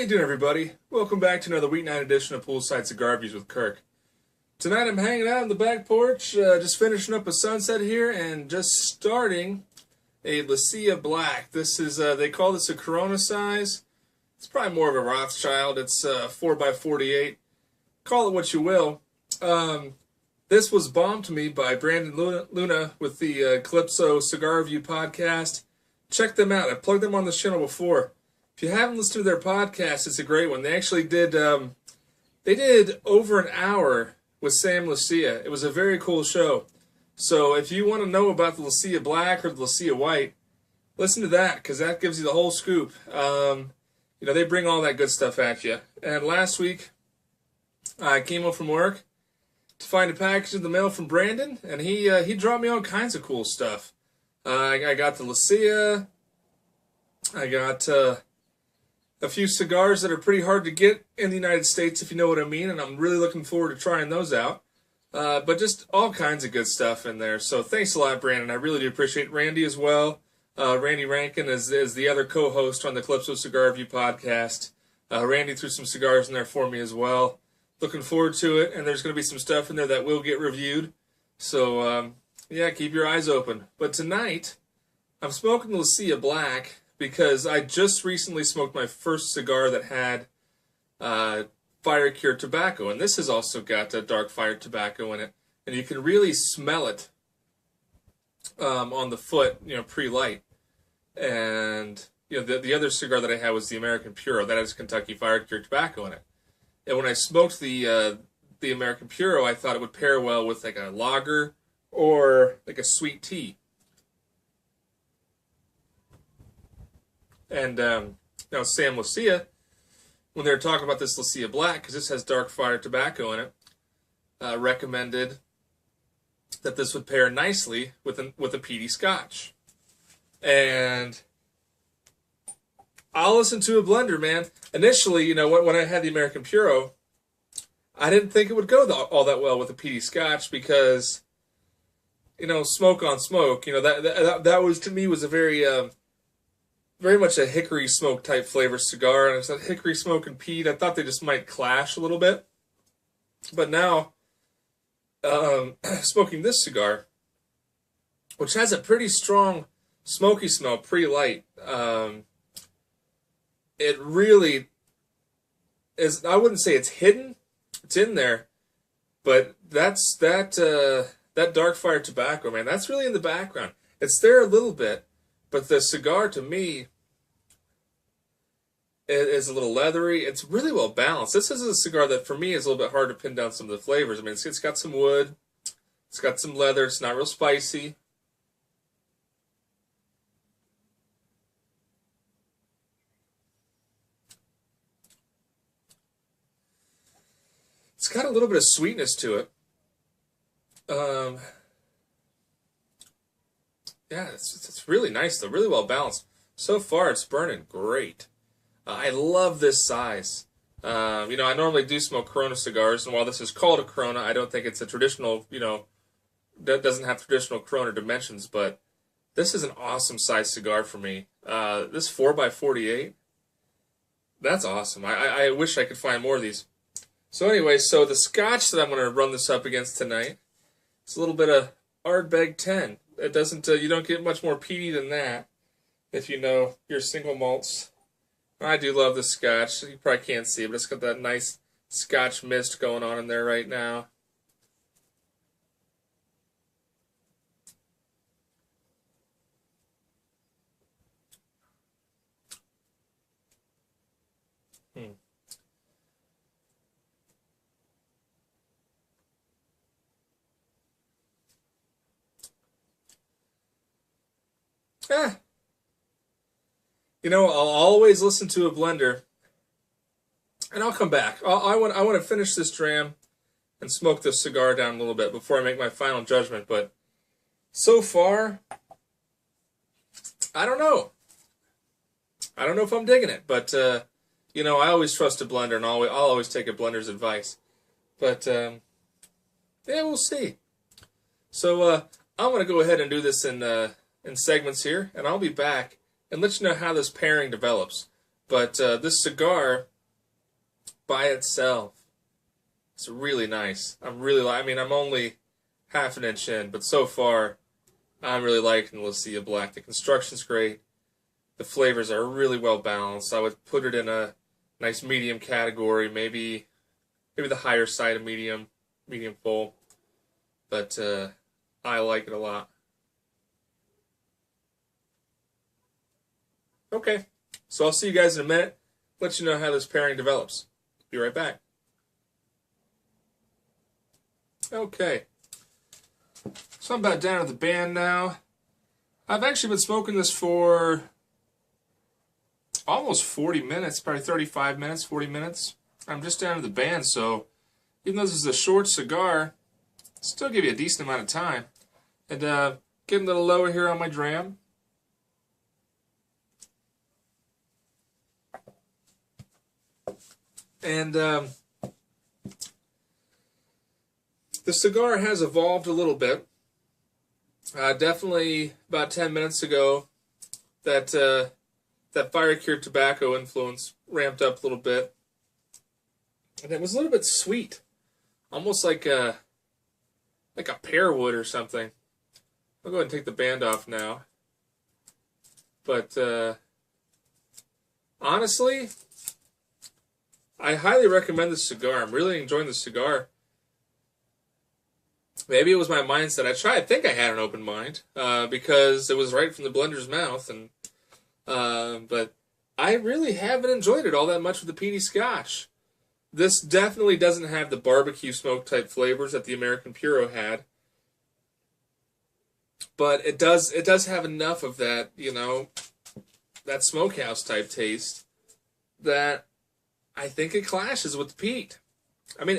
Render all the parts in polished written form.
you doing, everybody? Welcome back to another weeknight edition of Poolside Cigar Reviews with Kirk. Tonight I'm hanging out on the back porch, just finishing up a sunset here and just starting a Leccia Black. This is, they call this a Corona size. It's probably more of a Rothschild. It's 4x48. Call it what you will. This was bombed to me by Brandon Luna with the Calypso Cigar Review podcast. Check them out. I've plugged them on this channel before. If you haven't listened to their podcast, it's a great one. They actually did, they did over an hour with Sam Leccia. It was a very cool show. So if you want to know about the Leccia Black or the Leccia White, listen to that, because that gives you the whole scoop. You know, they bring all that good stuff at you. And last week, I came home from work to find a package in the mail from Brandon, and he dropped me all kinds of cool stuff. I got the Leccia. I got a few cigars that are pretty hard to get in the United States, if you know what I mean, and I'm really looking forward to trying those out. But just all kinds of good stuff in there. So thanks a lot, Brandon. I really do appreciate Randy as well. Randy Rankin is the other co-host on the Calypso Cigar Review podcast. Randy threw some cigars in there for me as well. Looking forward to it, and there's going to be some stuff in there that will get reviewed. So, yeah, keep your eyes open. But tonight, I'm smoking the Leccia Black because I just recently smoked my first cigar that had fire-cured tobacco. And this has also got dark fired tobacco in it. And you can really smell it on the foot, you know, pre-light. And, you know, the other cigar that I had was the American Puro. That has Kentucky fire-cured tobacco in it. And when I smoked the American Puro, I thought it would pair well with like a lager or like a sweet tea. And now Sam Leccia, when they were talking about this Leccia Black, because this has dark fired tobacco in it, recommended that this would pair nicely with a peaty scotch. And I'll listen to a blender, man. Initially, you know, when I had the American Puro, I didn't think it would go all that well with a peaty scotch because, you know, smoke on smoke, you know, that was, to me, was a very much a hickory smoke type flavor cigar. And it's that hickory smoke and peat, I thought they just might clash a little bit. But now, smoking this cigar, which has a pretty strong smoky smell pre-light, it really is, I wouldn't say it's hidden, it's in there, but that dark fire tobacco, man, that's really in the background. It's there a little bit, but the cigar, to me, is a little leathery. It's really well balanced. This is a cigar that, for me, is a little bit hard to pin down some of the flavors. I mean, it's got some wood, it's got some leather, it's not real spicy. It's got a little bit of sweetness to it. Yeah, it's really nice, though. Really well balanced. So far, it's burning great. I love this size. You know, I normally do smoke Corona cigars, and while this is called a Corona, I don't think it's a traditional, you know, that doesn't have traditional Corona dimensions, but this is an awesome size cigar for me. This 4x48, that's awesome. I wish I could find more of these. So anyway, so the scotch that I'm going to run this up against tonight, it's a little bit of Ardbeg 10. It doesn't, you don't get much more peaty than that, if you know your single malts. I do love the scotch. You probably can't see it, but it's got that nice scotch mist going on in there right now. You know, I'll always listen to a blender, and I'll come back. I want to finish this dram and smoke this cigar down a little bit before I make my final judgment. But so far, I don't know. I don't know if I'm digging it, but you know, I always trust a blender, and I'll always take a blender's advice. But yeah, we'll see. So I'm going to go ahead and do this in segments here, and I'll be back and let you know how this pairing develops. But this cigar by itself, it's really nice. I mean, I'm only half an inch in, but so far, I'm really liking the Leccia Black. The construction's great. The flavors are really well balanced. I would put it in a nice medium category, maybe the higher side of medium full. But I like it a lot. Okay, so I'll see you guys in a minute. Let you know how this pairing develops. Be right back. Okay, so I'm about down at the band now. I've actually been smoking this for almost 40 minutes, probably 35 minutes, 40 minutes. I'm just down to the band, so even though this is a short cigar, it'll still give you a decent amount of time. And getting a little lower here on my dram. And the cigar has evolved a little bit. Definitely about 10 minutes ago, that fire-cured tobacco influence ramped up a little bit. And it was a little bit sweet. Almost like a pear wood or something. I'll go ahead and take the band off now. But honestly, I highly recommend this cigar. I'm really enjoying the cigar. Maybe it was my mindset. I think I had an open mind because it was right from the blender's mouth, and but I really haven't enjoyed it all that much with the peaty scotch. This definitely doesn't have the barbecue smoke type flavors that the American Puro had, but it does have enough of that, that smokehouse type taste that I think it clashes with the peat. I mean,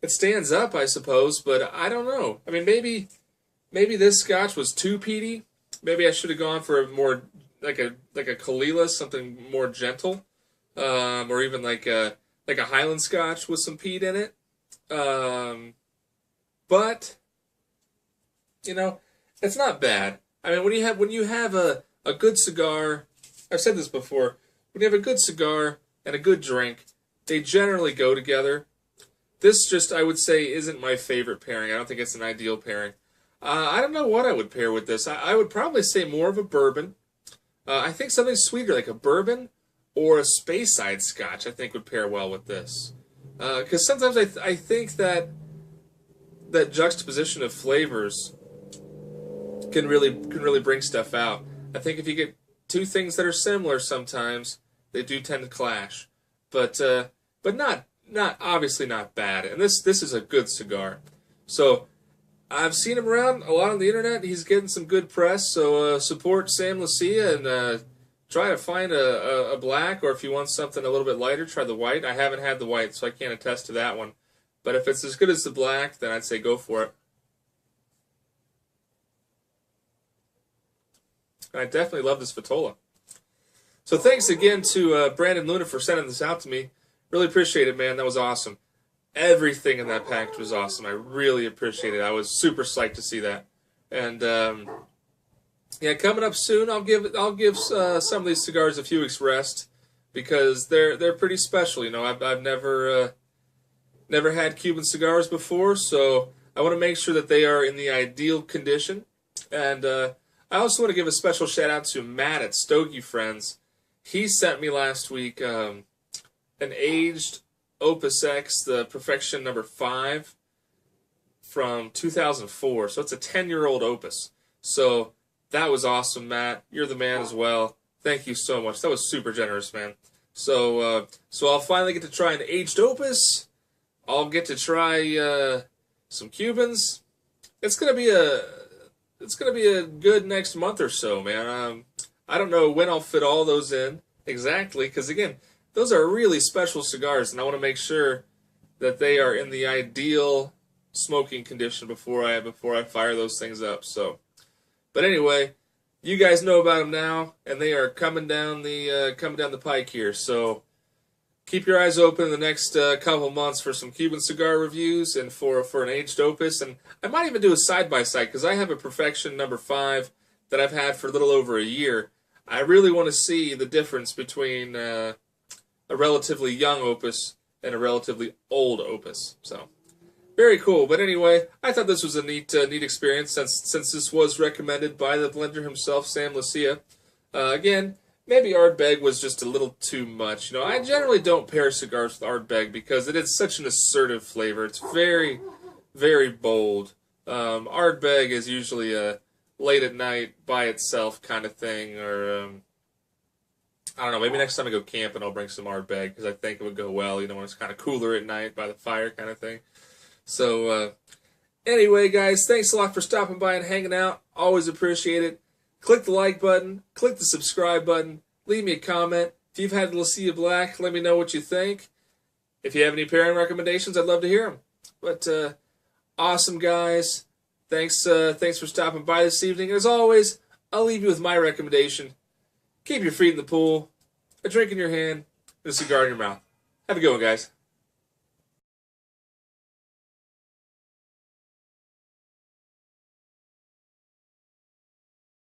it stands up, I suppose, but I don't know. I mean, maybe this scotch was too peaty. Maybe I should have gone for a more like a Kalila, something more gentle, or even like a Highland Scotch with some peat in it. But it's not bad. I mean, when you have a good cigar, I've said this before. When you have a good cigar and a good drink, they generally go together. This just, I would say, isn't my favorite pairing. I don't think it's an ideal pairing. I don't know what I would pair with this. I would probably say more of a bourbon. I think something sweeter, like a bourbon or a Speyside Scotch, I think would pair well with this. Because sometimes I think that juxtaposition of flavors can really bring stuff out. I think if you get two things that are similar, sometimes they do tend to clash. But not obviously not bad. And this is a good cigar. So I've seen him around a lot on the internet. He's getting some good press. So support Sam Leccia and try to find a black, or if you want something a little bit lighter, try the white. I haven't had the white, so I can't attest to that one. But if it's as good as the black, then I'd say go for it. I definitely love this Vitola. So thanks again to Brandon Luna for sending this out to me. Really appreciate it, man. That was awesome. Everything in that package was awesome. I really appreciate it. I was super psyched to see that. And yeah, coming up soon, I'll give some of these cigars a few weeks rest because they're pretty special. I've never had Cuban cigars before, so I want to make sure that they are in the ideal condition. And I also want to give a special shout out to Matt at Stogie Friends. He sent me last week an aged Opus X, the Perfection number 5 from 2004. So it's a 10-year-old Opus. So that was awesome, Matt. You're the man as well. Thank you so much. That was super generous, man. So I'll finally get to try an aged Opus. I'll get to try some Cubans. It's gonna be a good next month or so, man. I don't know when I'll fit all those in exactly, because again, those are really special cigars, and I want to make sure that they are in the ideal smoking condition before I fire those things up. So, but anyway, you guys know about them now, and they are coming down the pike here. So keep your eyes open in the next couple months for some Cuban cigar reviews and for an aged Opus, and I might even do a side by side because I have a Perfection number 5 that I've had for a little over a year. I really want to see the difference between a relatively young opus and a relatively old opus. So, very cool. But anyway, I thought this was a neat experience since this was recommended by the blender himself, Sam Leccia. Again, maybe Ardbeg was just a little too much. You know, I generally don't pair cigars with Ardbeg because it is such an assertive flavor. It's very, very bold. Ardbeg is usually a late at night by itself kind of thing, or I don't know, maybe next time I go camping I'll bring some Ardbeg because I think it would go well, you know, when it's kind of cooler at night by the fire kind of thing. So anyway, guys, thanks a lot for stopping by and hanging out. Always appreciate it. Click the like button, click the subscribe button, leave me a comment. If you've had Leccia Black, let me know what you think. If you have any pairing recommendations, I'd love to hear them. But awesome, guys. Thanks for stopping by this evening. As always, I'll leave you with my recommendation. Keep your feet in the pool, a drink in your hand, and a cigar in your mouth. Have a good one, guys.